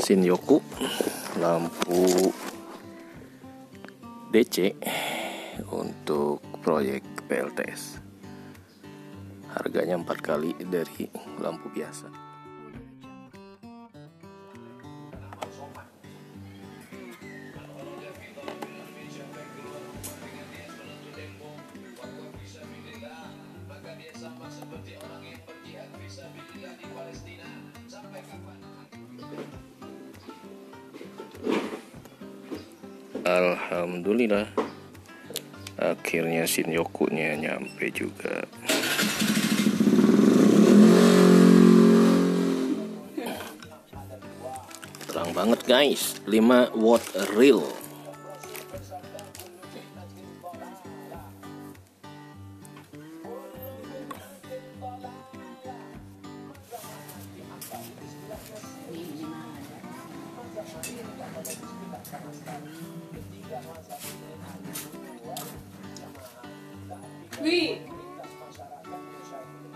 Shinyoku lampu DC untuk proyek PLTS. Harganya 4 kali dari lampu biasa. Alhamdulillah, akhirnya Shinyoku-nya nyampe juga. Terang banget guys, 5 watt real.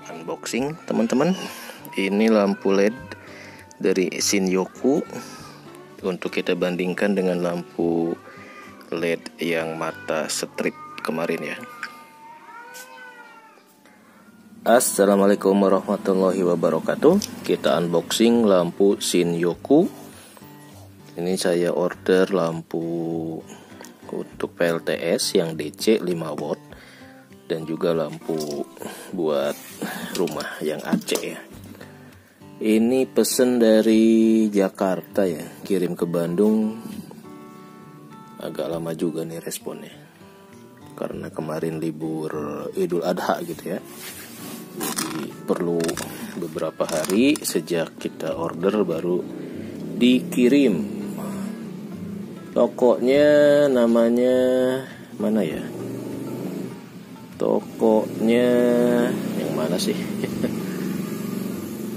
Unboxing teman-teman, ini lampu LED dari Shinyoku untuk kita bandingkan dengan lampu LED yang mata strip kemarin ya. Assalamualaikum warahmatullahi wabarakatuh. Kita unboxing lampu Shinyoku. Ini saya order lampu untuk PLTS yang DC 5 watt dan juga lampu buat rumah yang AC ya. Ini pesen dari Jakarta ya, kirim ke Bandung. Agak lama juga nih responnya, karena kemarin libur Idul Adha gitu ya. Jadi perlu beberapa hari sejak kita order baru dikirim. Tokonya namanya mana ya? Tokonya yang mana sih?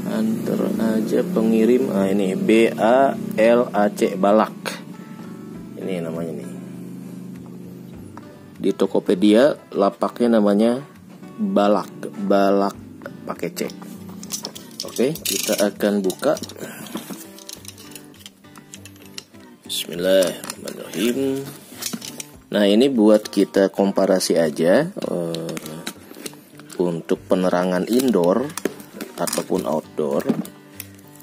Antar aja pengirim. Ini BALAC Balak. Ini namanya nih. Di Tokopedia lapaknya namanya Balak pakai C. Oke, kita akan buka. Bismillahirrahmanirrahim. Nah, ini buat kita komparasi aja untuk penerangan indoor ataupun outdoor.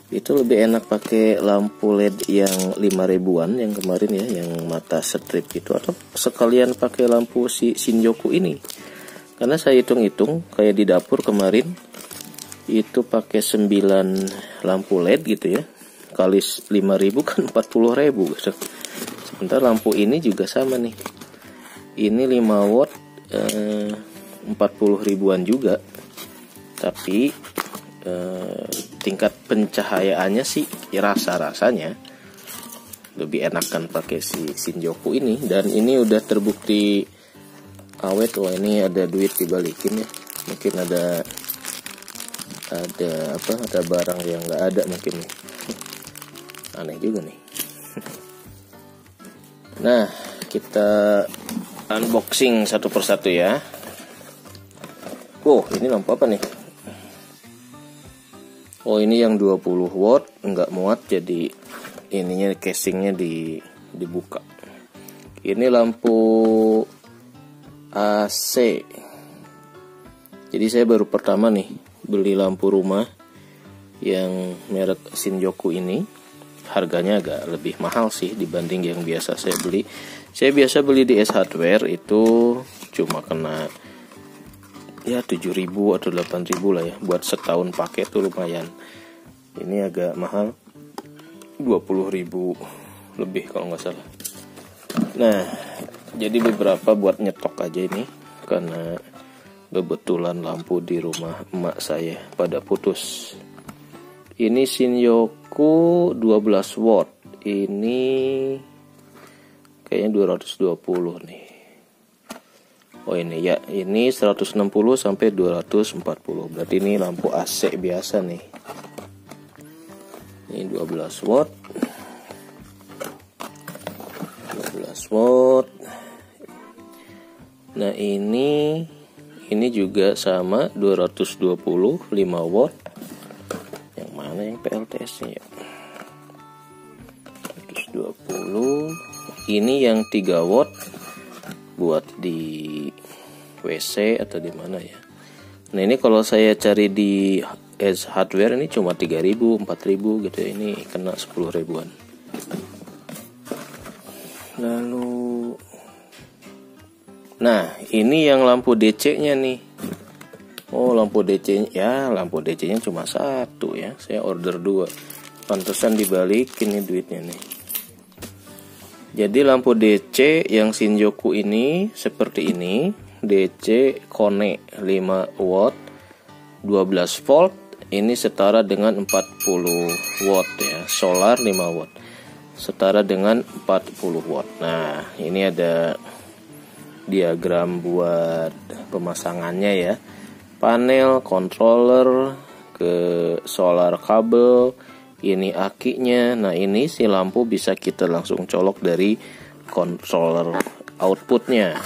Itu lebih enak pakai lampu LED yang 5.000-an yang kemarin ya, yang mata strip itu, atau sekalian pakai lampu si Shinyoku ini. Karena saya hitung-hitung kayak di dapur kemarin itu pakai 9 lampu LED gitu ya. Kali 5.000 kan 40.000 gitu. Sebentar lampu ini juga sama nih. Ini 5 watt 40 ribuan juga. Tapi tingkat pencahayaannya sih rasa-rasanya lebih enakan pakai si Shinyoku ini. Dan ini udah terbukti awet. Wah, ini ada duit dibalikin ya. Mungkin ada barang yang nggak ada mungkin nih. Aneh juga nih. Nah, kita unboxing satu persatu ya. Oh, ini lampu apa nih? Oh, ini yang 20 watt, nggak muat, jadi ininya casingnya dibuka. Ini lampu AC. Jadi saya baru pertama nih beli lampu rumah yang merek Shinyoku ini. Harganya agak lebih mahal sih dibanding yang biasa saya beli. Saya biasa beli di S Hardware itu cuma kena ya 7.000 atau 8.000 lah ya. Buat setahun pakai tuh lumayan. Ini agak mahal, 20.000 lebih kalau nggak salah. Nah, jadi beberapa buat nyetok aja ini, karena kebetulan lampu di rumah emak saya pada putus. Ini Shinyoku 12 watt. Ini kayaknya 220 nih. Oh, ini ya, ini 160 sampai 240. Berarti ini lampu AC biasa nih. Ini 12 watt. 12 watt. Nah, ini juga sama 220 5 watt. Yang mana yang PLTS-nya ya? ini yang 3 watt buat di WC atau di mana ya. Nah ini kalau saya cari di Ace Hardware ini cuma 3.000, 4.000 gitu ya. Ini kena 10 ribuan. Lalu, nah ini yang lampu DC-nya nih. Oh lampu DC-nya, ya lampu DC-nya cuma 1 ya. Saya order 2. Pantesan dibalikin nih duitnya nih. Jadi lampu DC yang Shinjuku ini seperti ini. DC Kone 5 watt 12 volt. Ini setara dengan 40 watt ya. Solar 5 watt setara dengan 40 watt. Nah ini ada diagram buat pemasangannya ya. Panel, controller, ke solar kabel, ini akinya. Nah ini si lampu bisa kita langsung colok dari controller outputnya.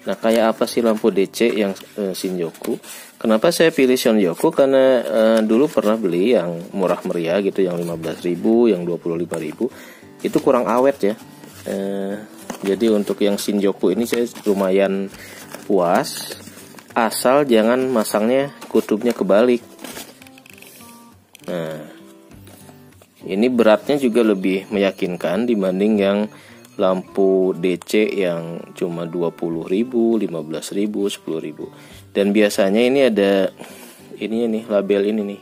Nah kayak apa sih lampu DC yang Shinjuku? Kenapa saya pilih Shinjuku? Karena dulu pernah beli yang murah meriah gitu, yang 15.000, yang 25.000. Itu kurang awet ya. Jadi untuk yang Shinjuku ini saya lumayan puas. Asal jangan masangnya kutubnya kebalik. Nah ini beratnya juga lebih meyakinkan dibanding yang lampu DC yang cuma 20.000, 15.000, 10.000. Dan biasanya ini ada ini nih, label ini nih.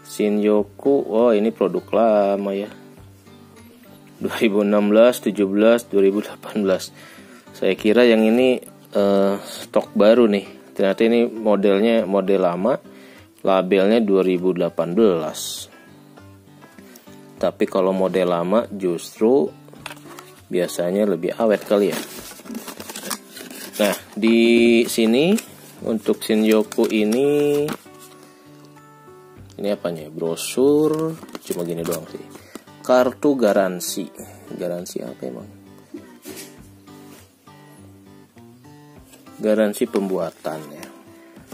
Shinjuku. Oh, ini produk lama ya. 2016, 17, 2018. Saya kira yang ini stok baru nih. Ternyata ini modelnya model lama. Labelnya 2018. Tapi kalau model lama justru biasanya lebih awet kali ya. Nah, di sini untuk Shinjuku ini apanya? Brosur, cuma gini doang sih. Kartu garansi. Garansi apa emang? Garansi pembuatan ya.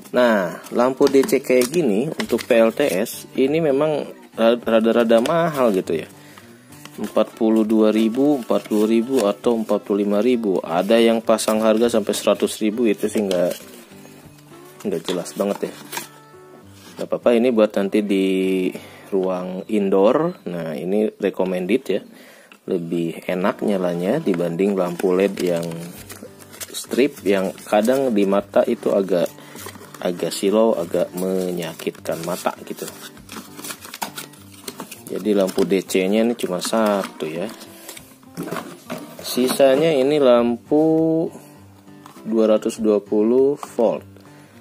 Nah, lampu DC kayak gini untuk PLTS ini memang rada-rada mahal gitu ya. 42.000, 40.000 atau 45.000. Ada yang pasang harga sampai 100.000, itu sih nggak jelas banget ya. Gak apa-apa, ini buat nanti di ruang indoor. Nah ini recommended ya, lebih enak nyalanya dibanding lampu LED yang strip yang kadang di mata itu agak silau, agak menyakitkan mata gitu. Jadi lampu DC-nya ini cuma 1 ya. Sisanya ini lampu 220 volt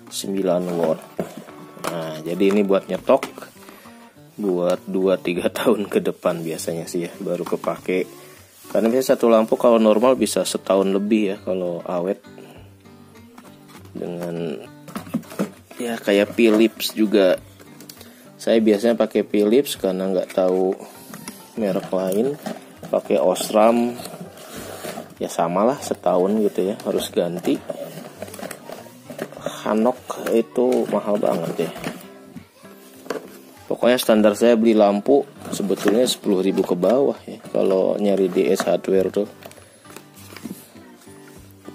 9 watt. Nah, jadi ini buat nyetok buat 2-3 tahun ke depan biasanya sih ya, baru kepake. Karena biasa satu lampu kalau normal bisa setahun lebih ya kalau awet. Dengan ya kayak Philips juga. Saya biasanya pakai Philips karena nggak tahu merek lain. Pakai Osram, ya samalah setahun gitu ya, harus ganti. Hanok itu mahal banget ya. Pokoknya standar saya beli lampu sebetulnya 10.000 ke bawah ya kalau nyari di Ace Hardware tuh.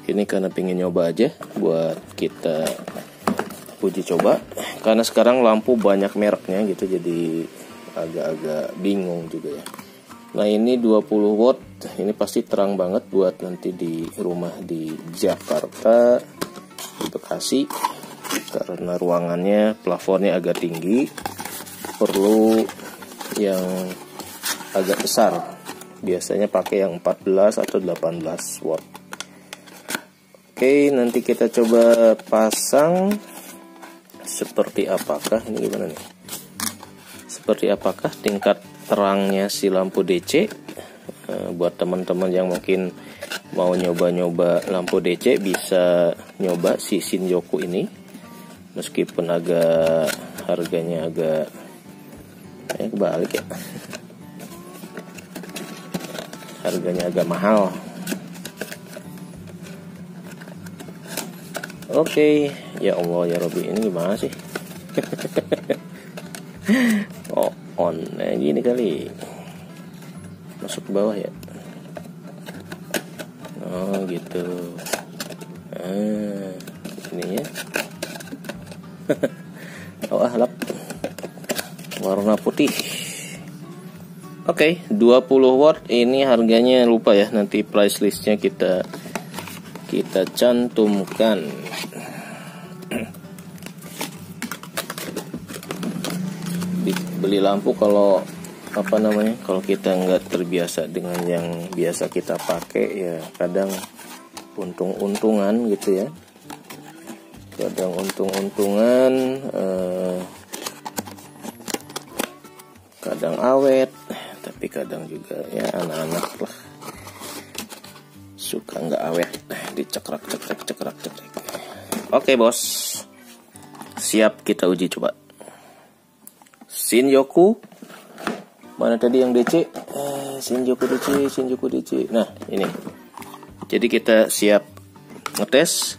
Ini karena pengen nyoba aja buat kita uji coba, karena sekarang lampu banyak mereknya gitu, jadi agak-agak bingung juga ya. Nah ini 20 watt, ini pasti terang banget buat nanti di rumah di Jakarta, di Bekasi, karena ruangannya plafonnya agak tinggi, perlu yang agak besar. Biasanya pakai yang 14 atau 18 watt. Oke, nanti kita coba pasang. Seperti apakah ini, gimana nih? Seperti apakah tingkat terangnya si lampu DC? Buat teman-teman yang mungkin mau nyoba-nyoba lampu DC bisa nyoba si Shinjuku ini. Meskipun agak harganya agak kebalik ya. Harganya agak mahal. Oke, ya Allah ya Robby, ini gimana sih? Oh, on, nah gini kali. Masuk ke bawah ya. Oh gitu. Ini ya. Oh lap. Warna putih. Oke, 20 watt ini harganya lupa ya, nanti price listnya kita cantumkan. Beli lampu kalau kalau kita nggak terbiasa dengan yang biasa kita pakai ya, kadang untung-untungan gitu ya, kadang untung-untungan, kadang awet, tapi kadang juga ya anak-anak lah suka nggak awet, dicekrak. Oke bos, siap kita uji coba. Shinyoku mana tadi yang DC? Shinyoku DC. Nah ini, jadi kita siap ngetes.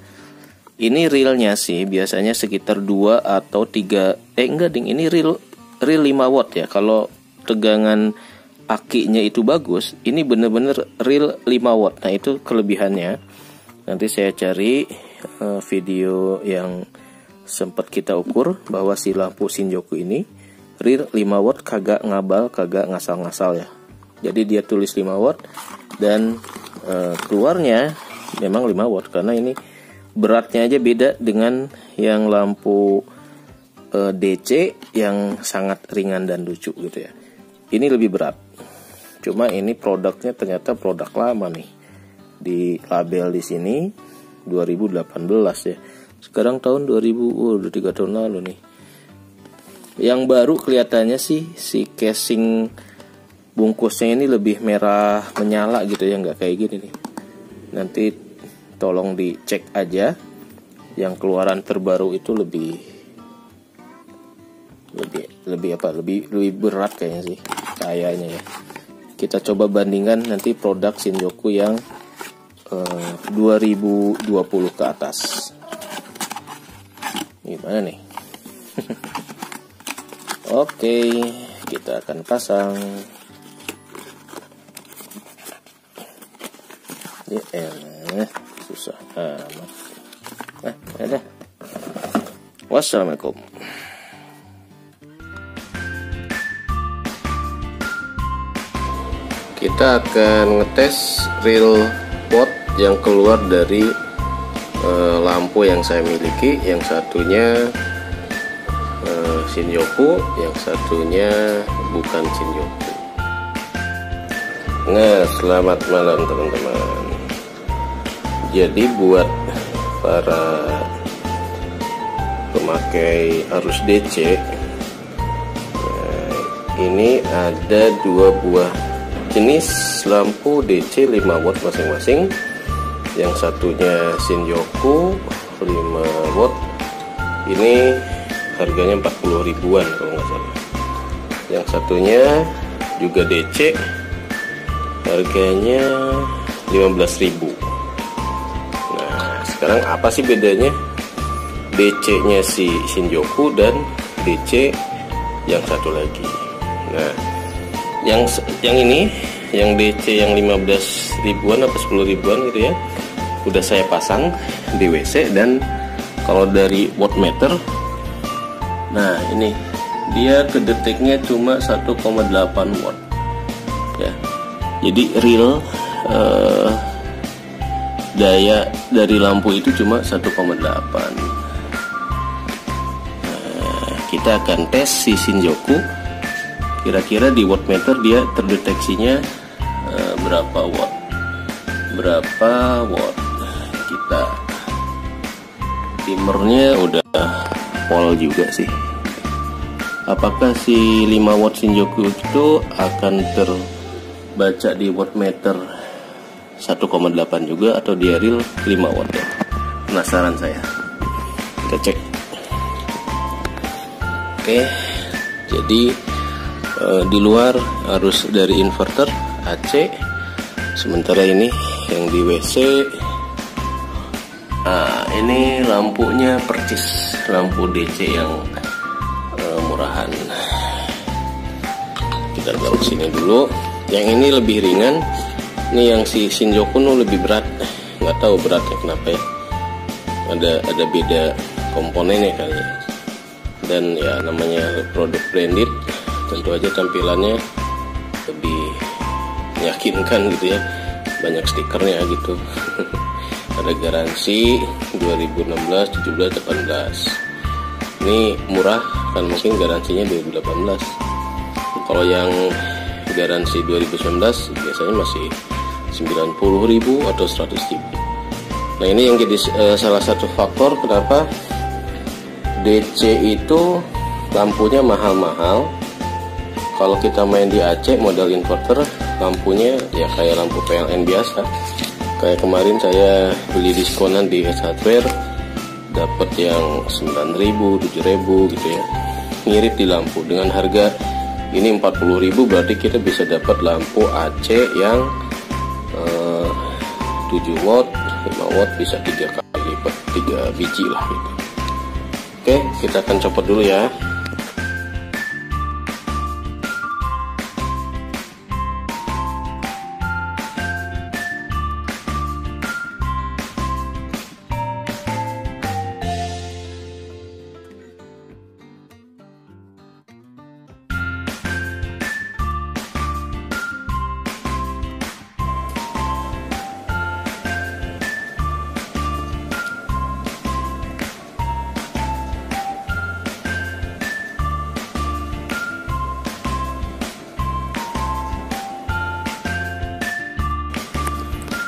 Ini realnya sih biasanya sekitar 2 atau 3 ini real 5 watt ya. Kalau tegangan akinya itu bagus, ini bener-bener real 5 watt. Nah itu kelebihannya. Nanti saya cari video yang sempat kita ukur bahwa si lampu Shinyoku ini real 5 watt, kagak ngabal, kagak ngasal-ngasal ya. Jadi dia tulis 5 watt dan keluarnya memang 5 watt, karena ini beratnya aja beda dengan yang lampu DC yang sangat ringan dan lucu gitu ya. Ini lebih berat. Cuma ini produknya ternyata produk lama nih. Di label di sini 2018 ya. Sekarang tahun 2000, udah 3 tahun lalu nih. Yang baru kelihatannya sih si casing bungkusnya ini lebih merah menyala gitu ya, nggak kayak gini nih. Nanti tolong dicek aja. Yang keluaran terbaru itu lebih berat kayaknya sih, kayaknya ya. Kita coba bandingkan nanti produk Shinyoku yang 2020 ke atas. Gimana nih? Oke, kita akan pasang. Susah amat. Ada. Wassalamualaikum. Kita akan ngetes real watt yang keluar dari lampu yang saya miliki. Yang satunya Shinyoku, yang satunya bukan Shinyoku. Nah, selamat malam teman-teman. Jadi buat para pemakai arus DC, ini ada 2 buah jenis lampu DC 5 watt masing-masing. Yang satunya Shinyoku 5 watt. Ini harganya 40 ribuan kalau nggak salah. Yang satunya juga DC, harganya 15.000. Nah, sekarang apa sih bedanya DC-nya si Shinyoku dan DC yang satu lagi? Nah, yang ini, yang DC yang 15 ribuan atau 10 ribuan gitu ya, udah saya pasang di WC. Dan kalau dari wattmeter, nah ini dia kedeteknya cuma 1,8 watt ya. Jadi real daya dari lampu itu cuma 1,8. Kita akan tes si Shinyoku, kira-kira di wattmeter dia terdeteksinya berapa watt. Kita timernya udah pol juga sih. Apakah si 5 watt Shinyoku itu akan terbaca di wattmeter 1,8 juga, atau dia real 5 watt ya? Penasaran saya. Kita cek. Oke, jadi di luar arus dari inverter AC, sementara ini yang di WC. Nah, ini lampunya percis lampu DC yang murahan. Kita taruh sini dulu. Yang ini lebih ringan, Ini yang si Shinjuku lebih berat, nggak tahu beratnya kenapa ya. Ada beda komponennya kali ya. Dan ya namanya produk branded, tentu aja tampilannya lebih meyakinkan gitu ya. Banyak stikernya gitu. Ada garansi 2016, 17, 18. Ini murah kan, mungkin garansinya 2018. Kalau yang garansi 2019 biasanya masih 90.000 atau 100.000. Nah, ini yang jadi salah satu faktor kenapa DC itu lampunya mahal-mahal. Kalau kita main di Aceh model inverter, lampunya ya kayak lampu PLN biasa. Kayak kemarin saya beli diskonan di Ace Hardware, dapat yang 9.000, 7.000 gitu ya. Ngirit di lampu dengan harga ini 40.000, berarti kita bisa dapat lampu AC yang 7 watt, 5 watt, bisa 3 biji lah gitu. Oke, kita akan copot dulu ya.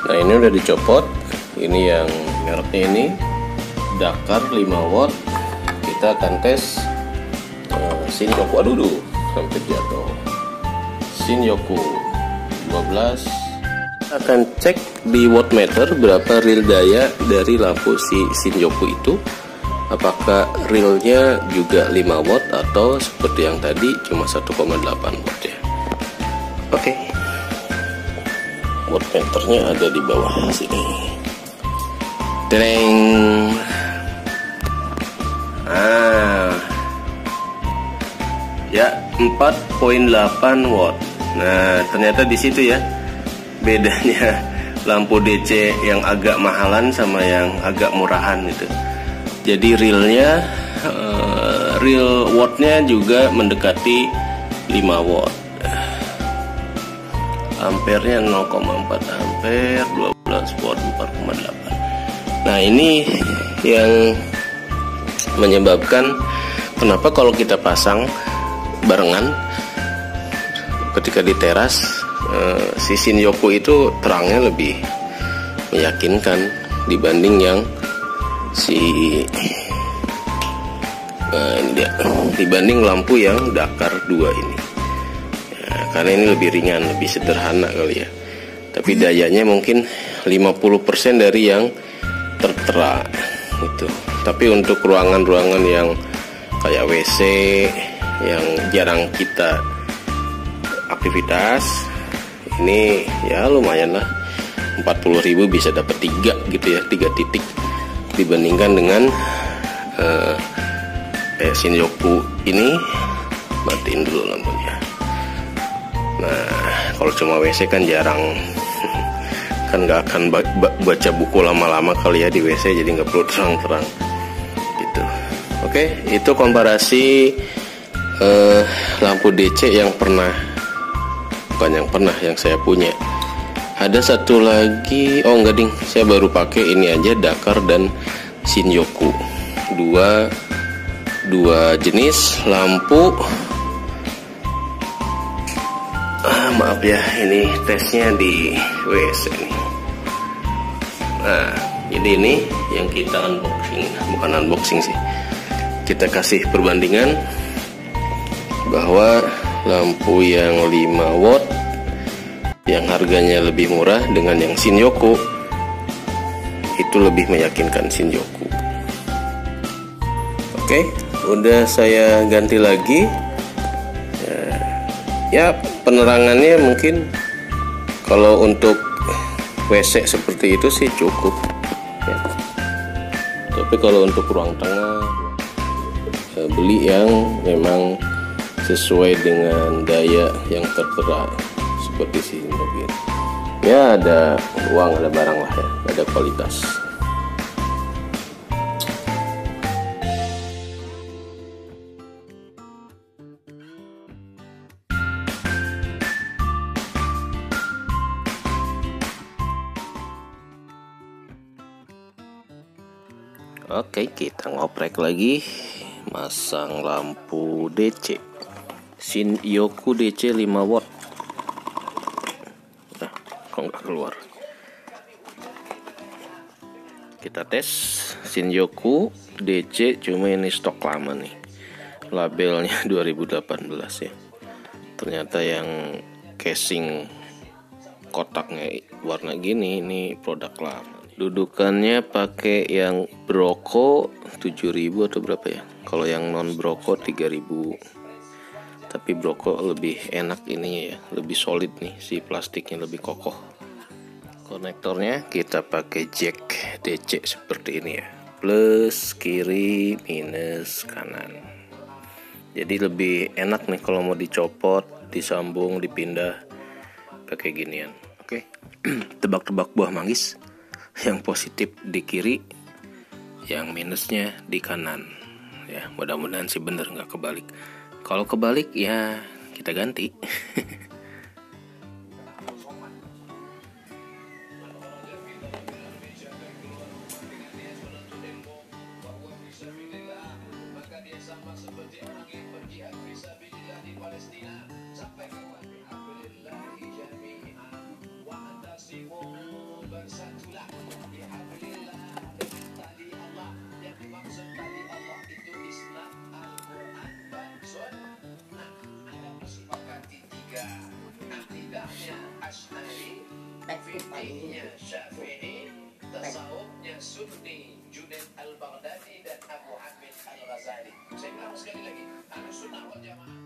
Nah, ini udah dicopot. Ini yang mereknya ini Dakar 5 watt. Kita akan tes Shinjuku. Aduh, sampai jatuh. Shinjuku 12. Kita akan cek di wattmeter berapa real daya dari lampu si Shinjuku itu. Apakah realnya juga 5 watt atau seperti yang tadi cuma 1,8 watt ya. Oke. Wattmeternya ada di bawah sini. Tereng. Ya 4,8 watt. Nah, ternyata di situ ya bedanya lampu DC yang agak mahalan sama yang agak murahan gitu. Jadi realnya real wattnya juga mendekati 5 watt. Ampernya 0,4 ampere, 12 watt 4,8. Nah, ini yang menyebabkan kenapa kalau kita pasang barengan ketika di teras, si Shinjuku itu terangnya lebih meyakinkan dibanding yang ini dia, dibanding lampu yang Dakar 2 ini. Karena ini lebih ringan, lebih sederhana kali ya. Tapi dayanya mungkin 50% dari yang tertera itu. Tapi untuk ruangan-ruangan yang kayak WC yang jarang kita aktivitas, ini ya lumayan lah. 40.000 bisa dapat 3 gitu ya, 3 titik dibandingkan dengan Shinjuku ini. Matiin dulu lampunya. Nah, kalau cuma WC kan jarang, kan nggak akan baca buku lama-lama kali ya di WC, jadi nggak perlu terang-terang gitu. Oke, itu komparasi lampu DC yang yang saya punya. Ada satu lagi, oh enggak ding, saya baru pakai ini aja, Dakar dan Shinjuku, dua jenis lampu. Maaf ya, ini tesnya di WC nih. Nah, jadi ini yang kita unboxing, bukan unboxing sih, kita kasih perbandingan bahwa lampu yang 5 watt yang harganya lebih murah dengan yang Shinjuku itu lebih meyakinkan Shinjuku. Oke, udah saya ganti lagi. Ya, penerangannya mungkin kalau untuk WC seperti itu sih cukup ya. Tapi kalau untuk ruang tengah, beli yang memang sesuai dengan daya yang tertera seperti Shinjuku. Ya ada uang, ada barang lah ya, ada kualitas. Oke, kita ngoprek lagi, masang lampu DC Shin-Yoku DC 5 watt. Nah, kok nggak keluar. Kita tes Shin-Yoku DC, cuma ini stok lama nih, labelnya 2018 ya. Ternyata yang casing kotaknya warna gini, ini produk lama. Dudukannya pakai yang Broco 7.000 atau berapa ya? Kalau yang non Broco 3.000. Tapi Broco lebih enak ininya ya, lebih solid nih, si plastiknya lebih kokoh. Konektornya kita pakai jack DC seperti ini ya, plus kiri, minus kanan. Jadi lebih enak nih kalau mau dicopot, disambung, dipindah pakai ginian. Oke. Tebak-tebak buah manggis. Yang positif di kiri, yang minusnya di kanan. Ya, mudah-mudahan sih bener, nggak kebalik. Kalau kebalik ya kita ganti. Fikihnya Syafi'i, tasawufnya Sunni, Junaid al-Baghdadi dan Abu Hamid al-Ghazali. Saya bilang sekali lagi, Ahlus Sunnah wal Jamaah.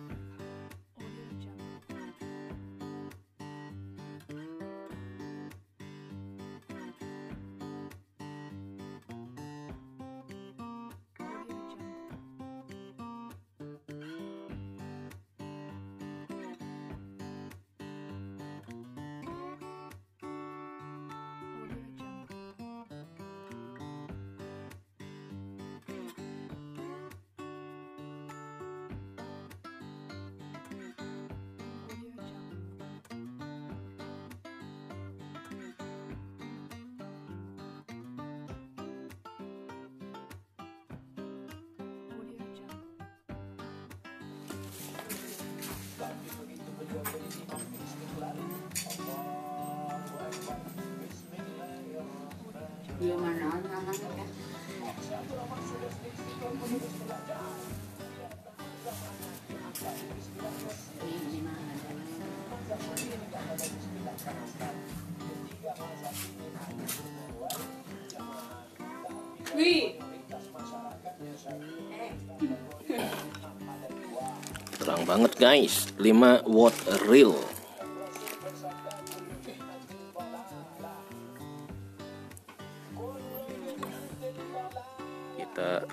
Dia mana namanya kan? Terang banget guys, 5 watt real.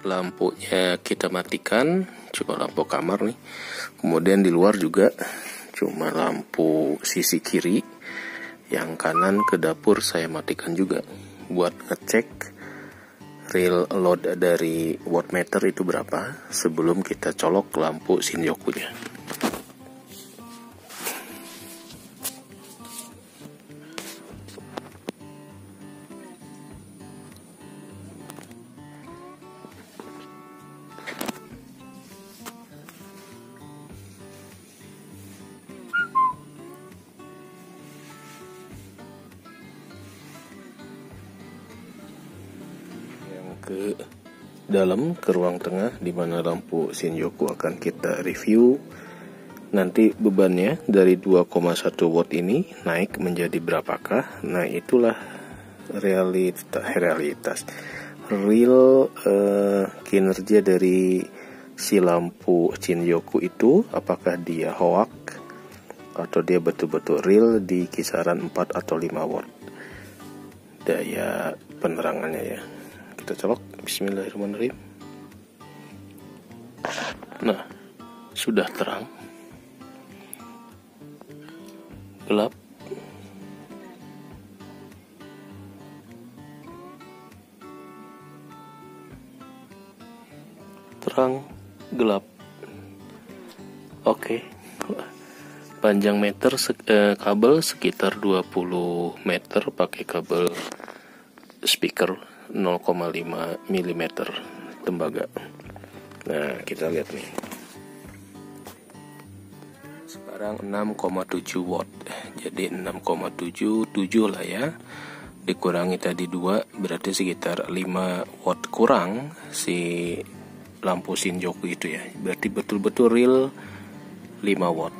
Lampunya kita matikan, cuma lampu kamar nih. Kemudian di luar juga cuma lampu sisi kiri. Yang kanan ke dapur saya matikan juga buat ngecek real load dari wattmeter itu berapa sebelum kita colok lampu Shin-Yoku-nya. Ke dalam, ke ruang tengah di mana lampu Shin-Yoku akan kita review. Nanti bebannya dari 2,1 watt ini naik menjadi berapakah? Nah, itulah realitas real kinerja dari si lampu Shin-Yoku itu, apakah dia hoax atau dia betul-betul real di kisaran 4 atau 5 watt daya penerangannya ya. Kita colok, bismillahirrahmanirrahim. Nah, sudah terang, gelap, terang, gelap. Oke. Panjang meter kabel sekitar 20 meter pakai kabel speaker 0,5 mm tembaga. Nah, kita lihat nih. Sekarang 6,7 watt. Jadi 6,77 lah ya. Dikurangi tadi 2 berarti sekitar 5 watt kurang si lampu Shinjuku itu ya. Berarti betul-betul real 5 watt.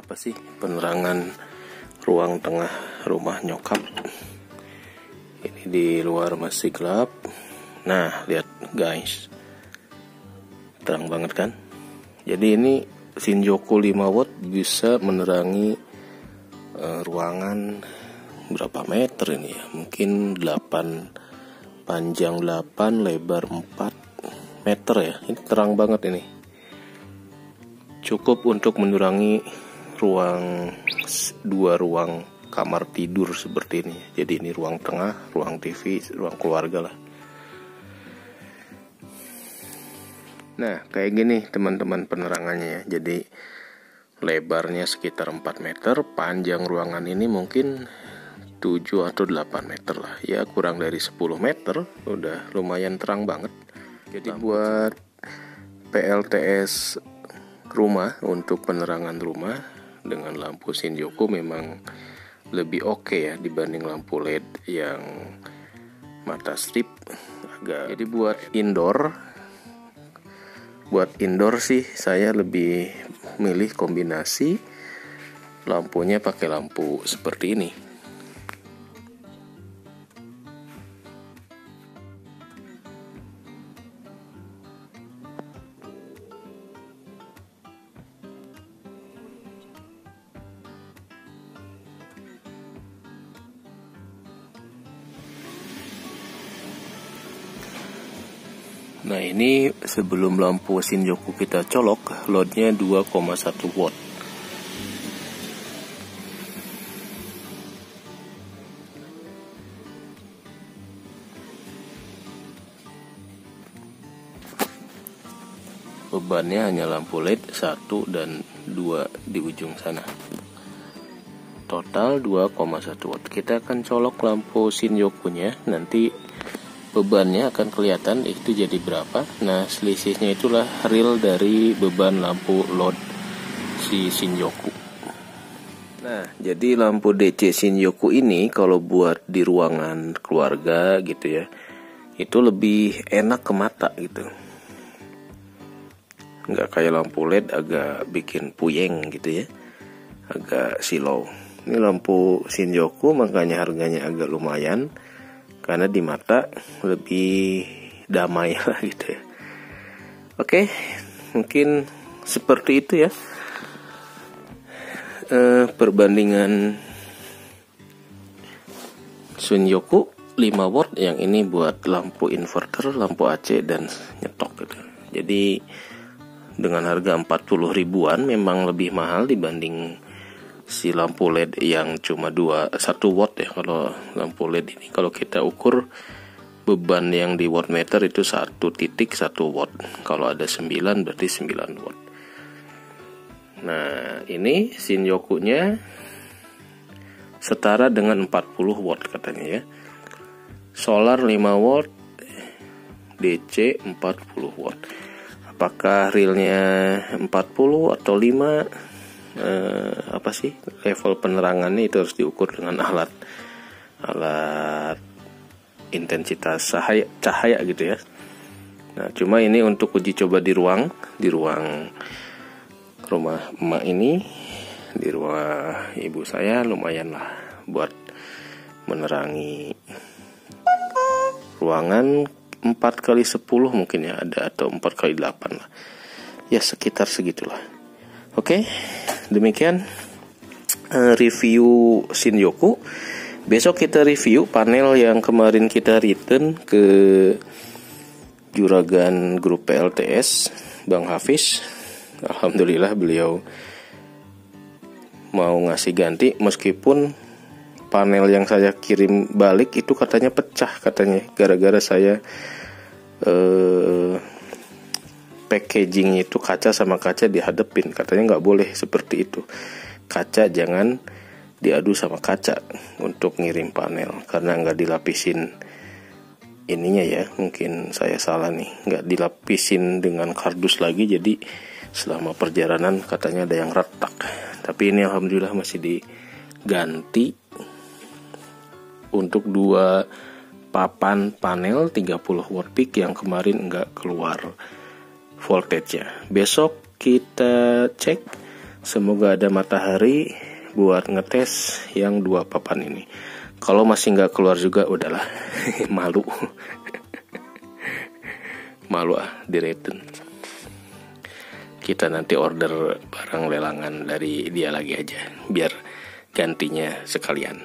Apa sih penerangan ruang tengah rumah nyokap. Ini di luar masih gelap. Nah, lihat guys, terang banget kan. Jadi ini Shinjuku 5 watt bisa menerangi ruangan berapa meter ini ya, mungkin 8, panjang 8, lebar 4 meter ya. Ini terang banget ini, cukup untuk menerangi dua ruang kamar tidur seperti ini. Jadi ini ruang tengah, ruang TV, ruang keluarga lah. Nah, kayak gini teman-teman penerangannya ya. Jadi lebarnya sekitar 4 meter, panjang ruangan ini mungkin 7 atau 8 meter lah. Ya kurang dari 10 meter, udah lumayan terang banget. Jadi buat PLTS rumah, untuk penerangan rumah dengan lampu Shinjuku memang lebih oke ya dibanding lampu LED yang mata strip agak. Jadi buat indoor sih saya lebih milih kombinasi lampunya pakai lampu seperti ini. Nah, ini sebelum lampu Shinjuku kita colok, loadnya 2,1 watt. Bebannya hanya lampu LED 1 dan 2 di ujung sana. Total 2,1 watt. Kita akan colok lampu Shinjuku-nya, nanti bebannya akan kelihatan itu jadi berapa. Nah, selisihnya itulah real dari beban lampu load si Shinjuku. Nah, jadi lampu DC Shinjuku ini kalau buat di ruangan keluarga gitu ya, itu lebih enak ke mata gitu. Nggak kayak lampu LED agak bikin puyeng gitu ya, agak silau. Ini lampu Shinjuku makanya harganya agak lumayan, karena di mata lebih damai lah gitu ya. Oke, mungkin seperti itu ya perbandingan Shinjuku 5 watt yang ini buat lampu inverter, lampu AC dan nyetok gitu. Jadi dengan harga 40 ribuan memang lebih mahal dibanding si lampu LED yang cuma 1 watt ya. Kalau lampu LED ini kalau kita ukur beban yang di wattmeter itu 1.1 watt. Kalau ada 9 berarti 9 watt. Nah, ini Shinjuku-nya setara dengan 40 watt katanya ya. Solar 5 watt, DC 40 watt. Apakah realnya 40 atau 5? Apa sih level penerangannya itu harus diukur dengan alat intensitas cahaya gitu ya. Nah, cuma ini untuk uji coba di ruang rumah emak ini, di rumah ibu saya lumayan lah buat menerangi ruangan 4x10 mungkin ya ada, atau 4x8 lah. ya sekitar segitulah. Oke, demikian review Shinyoku. Besok kita review panel yang kemarin kita return ke Juragan Grup PLTS Bang Hafiz. Alhamdulillah beliau mau ngasih ganti, meskipun panel yang saya kirim balik itu katanya pecah, katanya gara-gara saya packaging itu kaca sama kaca dihadapin. Katanya nggak boleh seperti itu, kaca jangan diadu sama kaca untuk ngirim panel, karena nggak dilapisin ininya ya, mungkin saya salah nih, nggak dilapisin dengan kardus lagi, jadi selama perjalanan katanya ada yang retak. Tapi ini alhamdulillah masih diganti untuk 2 papan panel 30 watt peak yang kemarin nggak keluar voltage-nya. Besok kita cek, semoga ada matahari buat ngetes yang 2 papan ini. Kalau masih nggak keluar juga udahlah, malu. Malu di return. Kita nanti order barang lelangan dari dia lagi aja, biar gantinya sekalian.